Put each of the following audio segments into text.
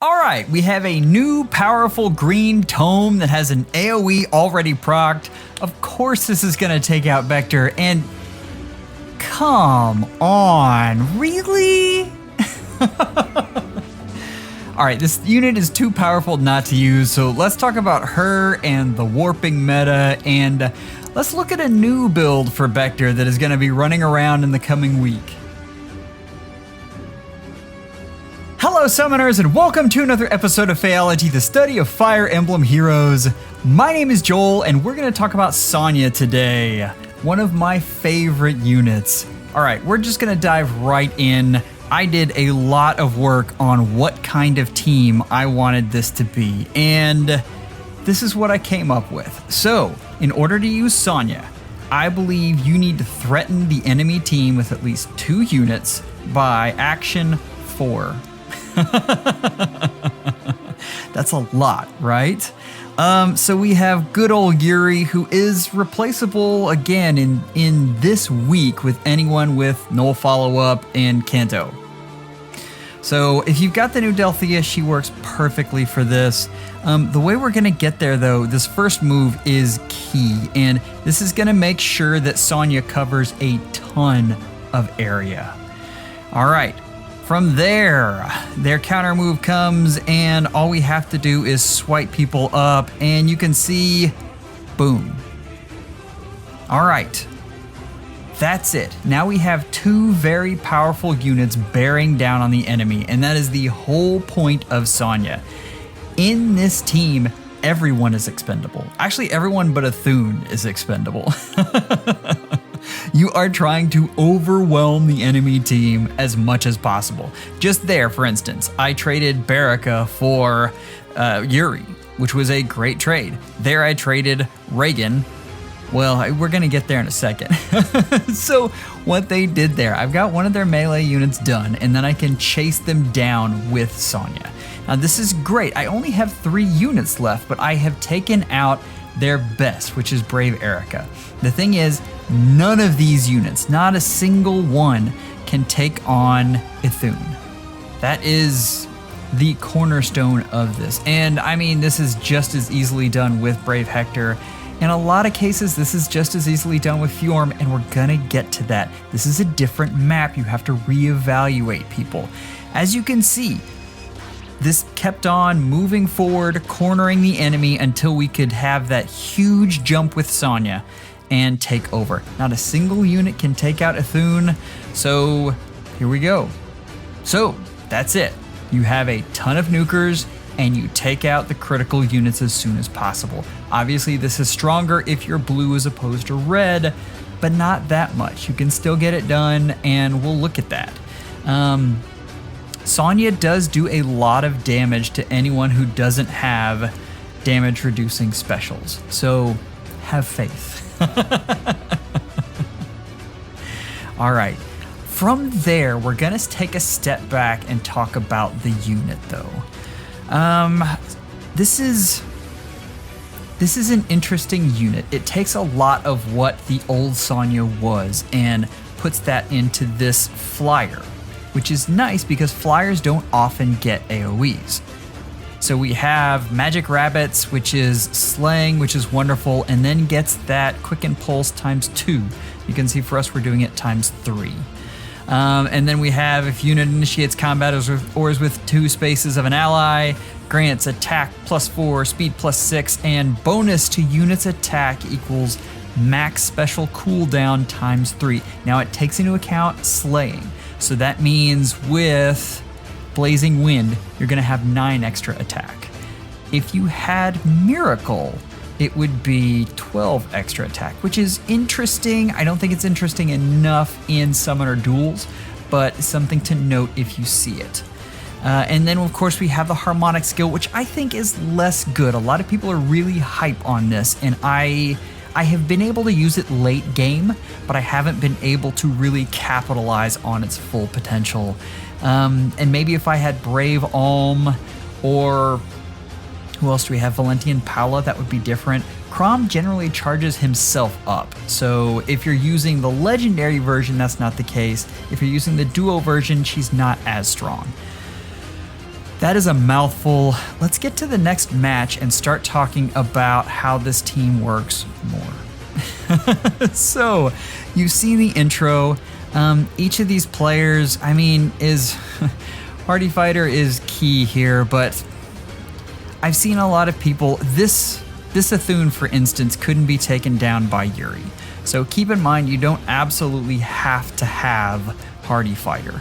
Alright, we have a new powerful green tome that has an AoE already procced. Of course this is going to take out Hector, and come on, really? Alright, this unit is too powerful not to use, so let's talk about her and the warping meta, and let's look at a new build for Hector that is going to be running around in the coming week. Hello Summoners, and welcome to another episode of FEHology, the study of Fire Emblem Heroes. My name is Joel, and we're going to talk about Sonya today, one of my favorite units. Alright, we're just going to dive right in. I did a lot of work on what kind of team I wanted this to be, and this is what I came up with. So, in order to use Sonya, I believe you need to threaten the enemy team with at least 2 units by action 4. That's a lot, right? So we have good old Yuri, who is replaceable again in this week with anyone with no follow-up and Kanto. So if you've got the new Delthea, she works perfectly for this. The way we're gonna get there though, this first move is key, and this is gonna make sure that Sonya covers a ton of area. All right. From there, their counter move comes, and all we have to do is swipe people up, and you can see, boom. All right, that's it. Now we have 2 very powerful units bearing down on the enemy, and that is the whole point of Sonya. In this team, everyone is expendable. Actually, everyone but Athun is expendable. You are trying to overwhelm the enemy team as much as possible. Just there, for instance, I traded Baraka for Yuri, which was a great trade. There I traded Reagan. Well, we're gonna get there in a second. So what they did there, I've got one of their melee units done, and then I can chase them down with Sonya. Now this is great. I only have 3 units left, but I have taken out their best, which is Brave Erica. The thing is, none of these units, not a single one, can take on Ithun. That is the cornerstone of this. And I mean, this is just as easily done with Brave Hector. In a lot of cases, this is just as easily done with Fjorm, and we're gonna get to that. This is a different map. You have to reevaluate people. As you can see, this kept on moving forward, cornering the enemy until we could have that huge jump with Sonya and take over. Not a single unit can take out Ithun, so here we go. So that's it. You have a ton of nukers, and you take out the critical units as soon as possible. Obviously, this is stronger if you're blue as opposed to red, but not that much. You can still get it done, and we'll look at that. Sonya does do a lot of damage to anyone who doesn't have damage reducing specials, so have faith. All right, from there, we're gonna take a step back and talk about the unit though. This is an interesting unit. It takes a lot of what the old Sonya was and puts that into this flyer, which is nice because flyers don't often get AoEs. So we have Magic Rabbits, which is slaying, which is wonderful, and then gets that Quicken Pulse times 2. You can see for us we're doing it times 3. And then we have if unit initiates combat or is with 2 spaces of an ally, grants attack +4, speed +6, and bonus to unit's attack equals max special cooldown times 3. Now it takes into account slaying. So that means with Blazing Wind, you're gonna have 9 extra attack. If you had Miracle, it would be 12 extra attack, which is interesting. I don't think it's interesting enough in Summoner Duels, but something to note if you see it. And then of course we have the Harmonic skill, which I think is less good. A lot of people are really hype on this, and I have been able to use it late game, but I haven't been able to really capitalize on its full potential. And maybe if I had Brave Alm, or who else do we have? Valentian Paula, that would be different. Chrom generally charges himself up, so if you're using the legendary version, that's not the case. If you're using the duo version, she's not as strong. That is a mouthful. Let's get to the next match and start talking about how this team works more. So, you've seen the intro. Each of these players, I mean, is Hardy Fighter is key here, but I've seen a lot of people. This Athun, for instance, couldn't be taken down by Yuri. So keep in mind, you don't absolutely have to have Hardy Fighter.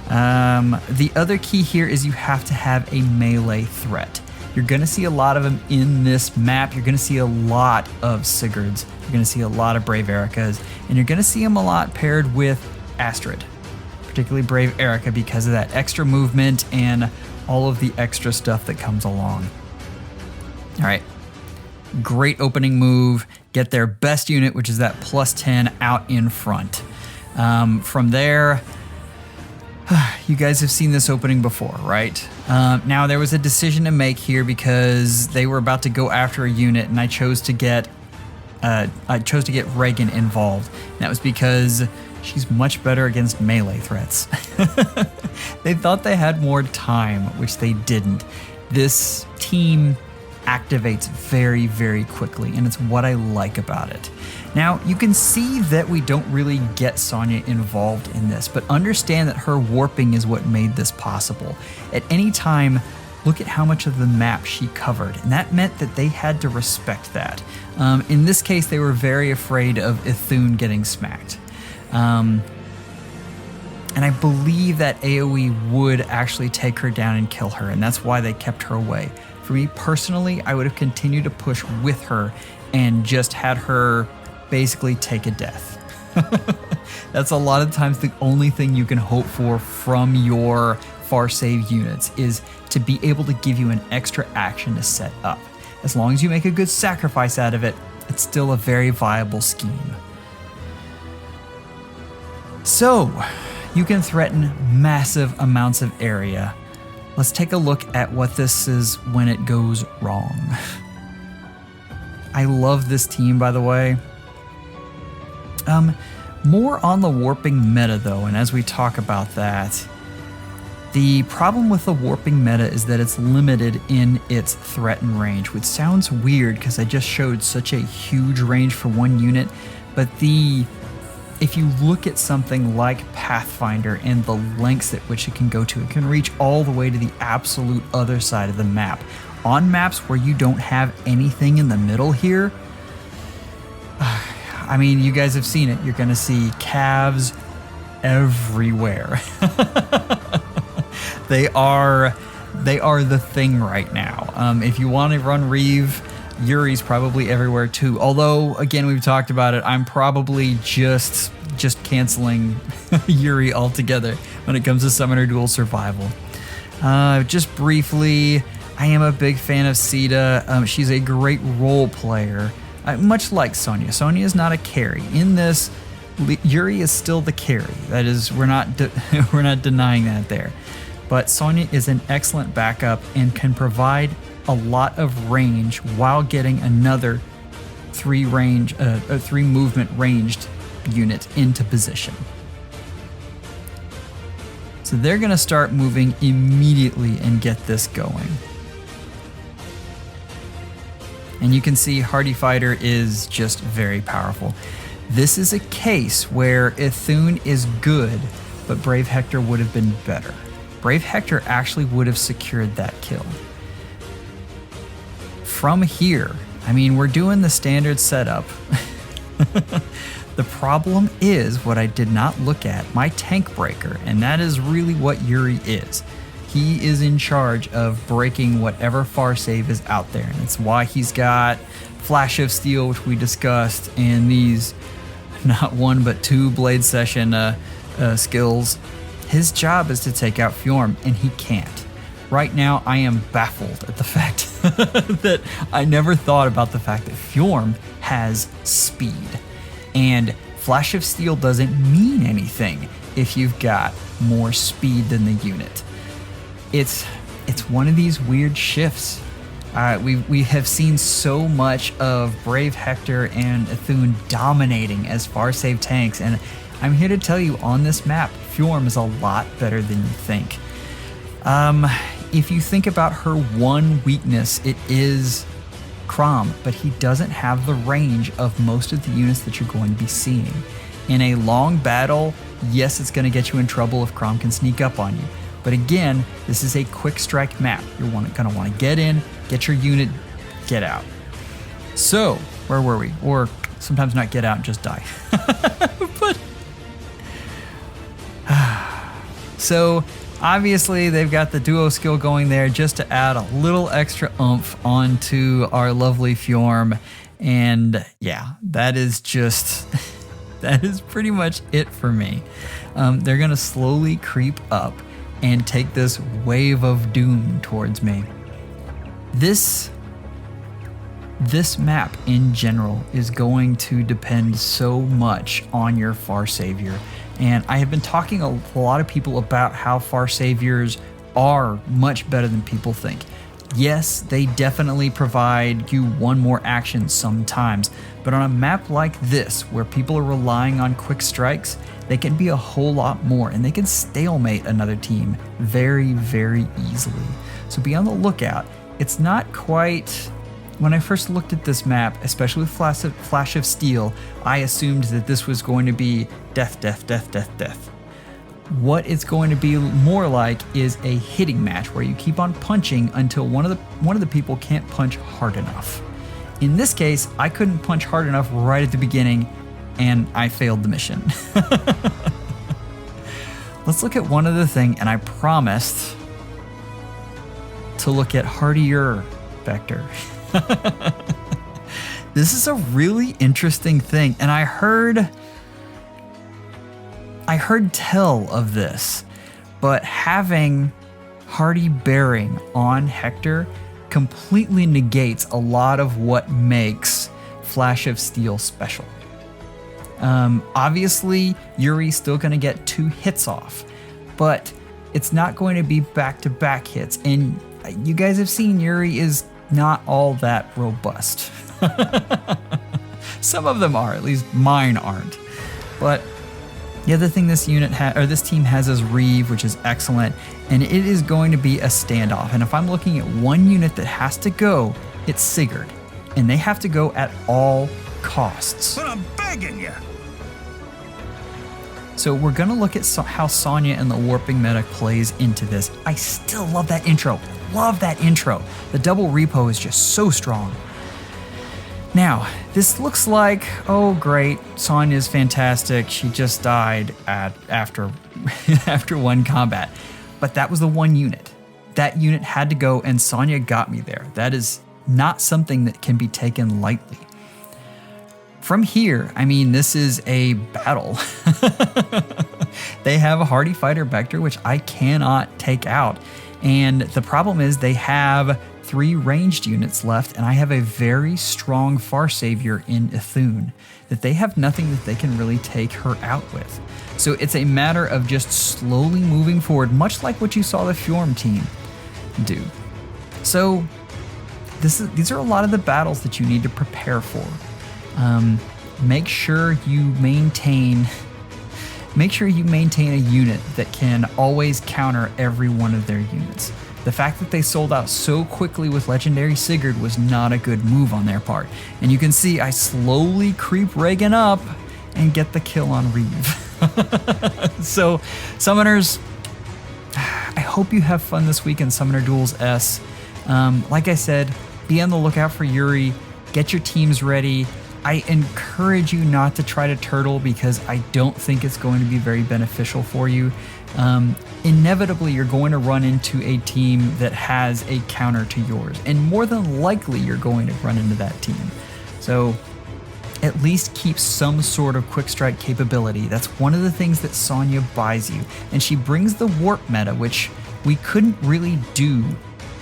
The other key here is you have to have a melee threat. You're going to see a lot of them in this map. You're going to see a lot of Sigurds. You're going to see a lot of Brave Ericas. And you're going to see them a lot paired with Astrid, particularly Brave Erica, because of that extra movement and all of the extra stuff that comes along. All right. Great opening move. Get their best unit, which is that +10, out in front. From there, you guys have seen this opening before, right? Now there was a decision to make here because they were about to go after a unit, and I chose to get Reagan involved. And that was because she's much better against melee threats. They thought they had more time, which they didn't. This team activates very, very quickly, and it's what I like about it. Now, you can see that we don't really get Sonya involved in this, but understand that her warping is what made this possible. At any time, look at how much of the map she covered, and that meant that they had to respect that. In this case, they were very afraid of Athun getting smacked. And I believe that AoE would actually take her down and kill her, and that's why they kept her away. For me personally, I would have continued to push with her and just had her basically take a death. That's a lot of times the only thing you can hope for from your far save units, is to be able to give you an extra action to set up. As long as you make a good sacrifice out of it, it's still a very viable scheme. So, you can threaten massive amounts of area. Let's take a look at what this is when it goes wrong. I love this team, by the way. More on the warping meta, though, and as we talk about that, the problem with the warping meta is that it's limited in its threat and range, which sounds weird because I just showed such a huge range for one unit, but if you look at something like Pathfinder and the lengths at which it can go to, it can reach all the way to the absolute other side of the map. On maps where you don't have anything in the middle here, I mean, you guys have seen it. You're going to see calves everywhere. They are the thing right now. If you want to run Reeve, Yuri's probably everywhere too. Although, again, we've talked about it. I'm probably just canceling Yuri altogether when it comes to Summoner Duel Survival. Just briefly, I am a big fan of Sita. She's a great role player, much like Sonya. Sonya is not a carry. In this, Yuri is still the carry. That is, we're not denying that there. But Sonya is an excellent backup and can provide a lot of range while getting another 3 movement ranged unit into position. So they're going to start moving immediately and get this going. And you can see Hardy Fighter is just very powerful. This is a case where Athun is good, but Brave Hector would have been better. Brave Hector actually would have secured that kill. From here, I mean, we're doing the standard setup. The problem is what I did not look at, my tank breaker, and that is really what Yuri is. He is in charge of breaking whatever far save is out there, and it's why he's got Flash of Steel, which we discussed, and these not 1 but 2 Blade Session skills. His job is to take out Fjorm, and he can't. Right now, I am baffled at the fact that I never thought about the fact that Fjorm has speed. And Flash of Steel doesn't mean anything if you've got more speed than the unit. It's one of these weird shifts. We have seen so much of Brave Hector and Athun dominating as far save tanks, and I'm here to tell you on this map, Fjorm is a lot better than you think. If you think about her one weakness, it is Chrom, but he doesn't have the range of most of the units that you're going to be seeing. In a long battle, yes, it's going to get you in trouble if Chrom can sneak up on you. But again, this is a quick strike map. You're going to want to get in, get your unit, get out. So, where were we? Or sometimes not get out and just die. But so obviously they've got the duo skill going there just to add a little extra oomph onto our lovely Fjorm. And yeah, that is just, that is pretty much it for me. They're going to slowly creep up and take this wave of doom towards me. This map in general is going to depend so much on your Far Savior. And I have been talking to a lot of people about how Far Saviors are much better than people think. Yes, they definitely provide you one more action sometimes, but on a map like this, where people are relying on quick strikes, they can be a whole lot more, and they can stalemate another team very, very easily. So be on the lookout. It's not quite... When I first looked at this map, especially with Flash of Steel, I assumed that this was going to be death, death, death, death, death. What it's going to be more like is a hitting match where you keep on punching until one of the people can't punch hard enough. In this case, I couldn't punch hard enough right at the beginning, and I failed the mission. Let's look at one other thing, and I promised to look at Hardier Vector. This is a really interesting thing, and I heard tell of this, but having Hardy bearing on Hector completely negates a lot of what makes Flash of Steel special. Obviously, Yuri's still going to get 2 hits off, but it's not going to be back-to-back hits, and you guys have seen Yuri is not all that robust. Some of them are, at least mine aren't. But the other thing this team has is Reeve, which is excellent, and it is going to be a standoff. And if I'm looking at one unit that has to go, it's Sigurd, and they have to go at all costs. But I'm begging you. So we're gonna look at how Sonya and the warping meta plays into this. I still love that intro. Love that intro. The double repo is just so strong. Now, this looks like, oh great, Sonya's fantastic. She just died after one combat. But that was the one unit. That unit had to go, and Sonya got me there. That is not something that can be taken lightly. From here, I mean, this is a battle. They have a Hardy Fighter Vector, which I cannot take out. And the problem is they have 3 ranged units left, and I have a very strong Far Savior in Ithune, that they have nothing that they can really take her out with. So it's a matter of just slowly moving forward, much like what you saw the Fjorm team do. So these are a lot of the battles that you need to prepare for. Make sure you maintain a unit that can always counter every one of their units. The fact that they sold out so quickly with Legendary Sigurd was not a good move on their part. And you can see I slowly creep Reagan up and get the kill on Reeve. So, Summoners, I hope you have fun this week in Summoner Duels S. Like I said, be on the lookout for Yuri, get your teams ready. I encourage you not to try to turtle because I don't think it's going to be very beneficial for you. Inevitably, you're going to run into a team that has a counter to yours, and more than likely, you're going to run into that team. So at least keep some sort of quick strike capability. That's one of the things that Sonya buys you, and she brings the warp meta, which we couldn't really do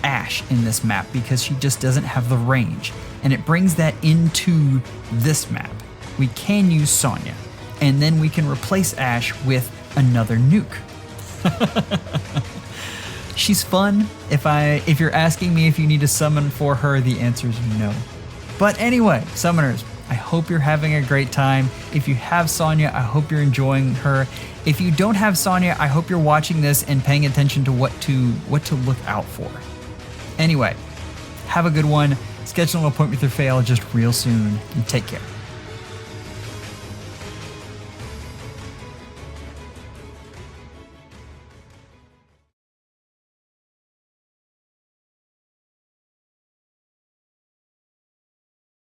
Ashe in this map because she just doesn't have the range. And it brings that into this map. We can use Sonya, and then we can replace Ashe with another nuke. She's fun. If you're asking me if you need to summon for her, the answer is no. But anyway, Summoners, I hope you're having a great time. If you have Sonya, I hope you're enjoying her. If you don't have Sonya, I hope you're watching this and paying attention to what to look out for. Anyway, have a good one. Schedule an appointment with your FEHologist real soon, and take care.